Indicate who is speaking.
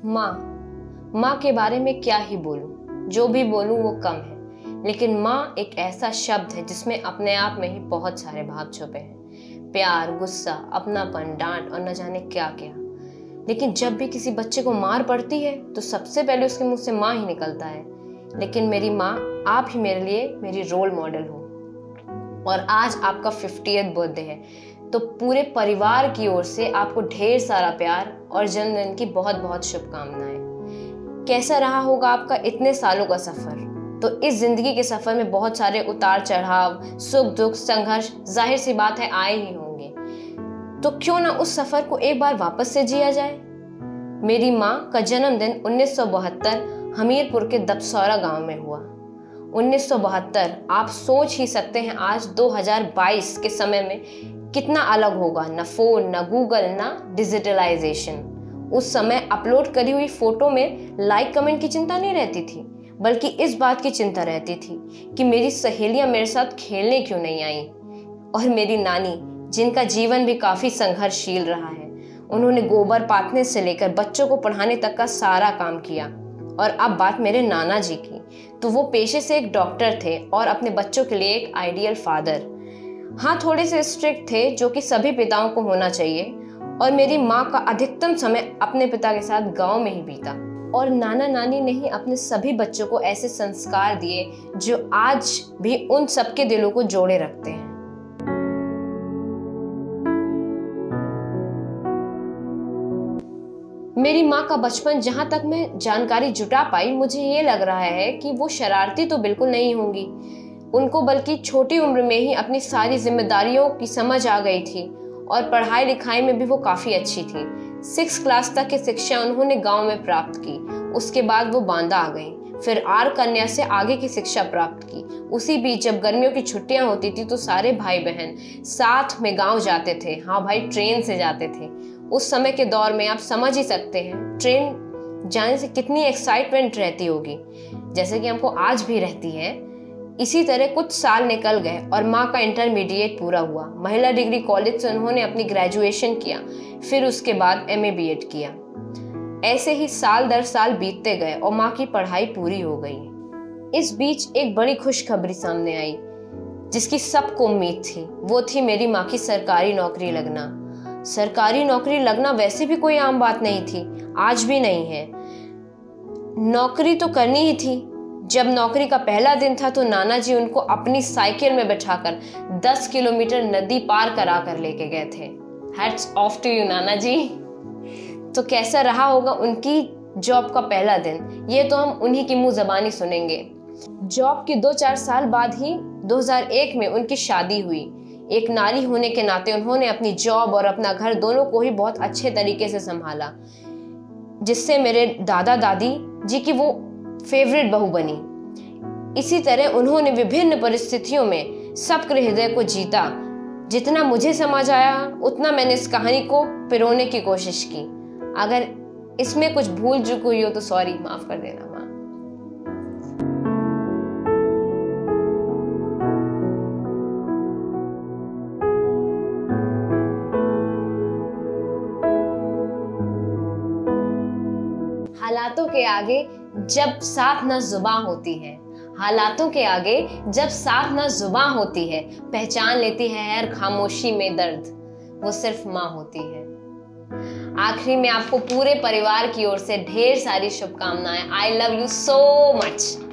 Speaker 1: माँ के बारे में क्या ही बोलूं, जो भी बोलूं वो कम है। लेकिन माँ एक ऐसा शब्द है जिसमें अपने आप में ही बहुत सारे भाव छुपे हैं। प्यार, गुस्सा, अपनापन, डांट और न जाने क्या क्या। लेकिन जब भी किसी बच्चे को मार पड़ती है तो सबसे पहले उसके मुंह से माँ ही निकलता है। लेकिन मेरी माँ, आप ही मेरे लिए मेरी रोल मॉडल हो। और आज आपका 50th बर्थडे है, तो पूरे परिवार की ओर से आपको ढेर सारा प्यार और जन्मदिन की बहुत बहुत शुभकामनाएं। कैसा रहा होगा आपका इतने सालों का सफर? तो इस जिंदगी के सफर में बहुत सारे उतार चढ़ाव, सुख दुख, संघर्ष जाहिर सी बात है आए ही होंगे। तो क्यों ना उस सफर को एक बार वापस से जिया जाए। मेरी माँ का जन्मदिन 1972 हमीरपुर के दबसौरा गांव में हुआ। 1972, आप सोच ही सकते हैं आज 2022 के समय में कितना अलग होगा। न फोन, न गूगल, न डिजिटलाइजेशन। उस समय अपलोड करी हुई फोटो में लाइक कमेंट की चिंता नहीं रहती थी, बल्कि इस बात की चिंता रहती थी कि मेरी सहेलियां मेरे साथ खेलने क्यों नहीं आई। और मेरी नानी, जिनका जीवन भी काफी संघर्षशील रहा है, उन्होंने गोबर पाथने से लेकर बच्चों को पढ़ाने तक का सारा काम किया। और अब बात मेरे नाना जी की, तो वो पेशे से एक डॉक्टर थे और अपने बच्चों के लिए एक आइडियल फादर। हाँ, थोड़े से स्ट्रिक्ट थे, जो कि सभी पिताओं को होना चाहिए। और मेरी माँ का अधिकतम समय अपने पिता के साथ गांव में ही बीता। और नाना नानी ने ही अपने सभी बच्चों को ऐसे संस्कार दिए जो आज भी उन सबके दिलों को जोड़े रखते हैं। मेरी माँ का बचपन, जहाँ तक मैं जानकारी जुटा पाई, मुझे ये लग रहा है कि वो शरारती तो बिल्कुल नहीं होंगी। उनको बल्कि छोटी उम्र में ही अपनी सारी जिम्मेदारियों की समझ आ गई थी और पढ़ाई लिखाई में भी वो काफ़ी अच्छी थी। 6 क्लास तक की शिक्षा उन्होंने गांव में प्राप्त की। उसके बाद वो बांदा आ गई, फिर आर कन्या से आगे की शिक्षा प्राप्त की। उसी बीच जब गर्मियों की छुट्टियां होती थी तो सारे भाई बहन साथ में गांव जाते थे। हाँ भाई, ट्रेन से जाते थे। उस समय के दौर में आप समझ ही सकते हैं ट्रेन जाने से कितनी एक्साइटमेंट रहती होगी, जैसे कि हमको आज भी रहती है। इसी तरह कुछ साल निकल गए और माँ का इंटरमीडिएट पूरा हुआ। महिला डिग्री कॉलेज से उन्होंने अपनी ग्रेजुएशन किया, फिर उसके बाद MA BEd किया। ऐसे ही साल दर साल बीतते गए और माँ की पढ़ाई पूरी हो गई। इस बीच एक बड़ी खुशखबरी सामने आई जिसकी सबको उम्मीद थी। वो थी मेरी माँ की सरकारी नौकरी लगना। सरकारी नौकरी लगना वैसे भी कोई आम बात नहीं थी, आज भी नहीं है। नौकरी तो करनी ही थी। जब नौकरी का पहला दिन था तो नाना जी उनको अपनी साइकिल में बैठाकर 10 किलोमीटर नदी पार करा कर लेके गए थे। हैट्स ऑफ टू यू नाना जी। तो कैसा रहा होगा उनकी जॉब का पहला दिन, ये तो हम उन्हीं की मुंह जबानी सुनेंगे। जॉब के 2-4 साल बाद ही 2001 में उनकी शादी हुई। एक नारी होने के नाते उन्होंने अपनी जॉब और अपना घर दोनों को ही बहुत अच्छे तरीके से संभाला, जिससे मेरे दादा दादी जी की वो फेवरेट बहू बनी। इसी तरह उन्होंने विभिन्न परिस्थितियों में सबके हृदय को जीता। जितना मुझे समझ आया उतना मैंने इस कहानी को पिरोने की कोशिश की। अगर इसमें कुछ भूल चूक हुई हो तो सॉरी, माफ कर देना माँ। हालातों के आगे जब साथ न जुबां होती है, हालातों के आगे जब साथ न जुबां होती है, पहचान लेती है हर खामोशी में दर्द, वो सिर्फ माँ होती है। आखिरी में आपको पूरे परिवार की ओर से ढेर सारी शुभकामनाएं। I love you so much.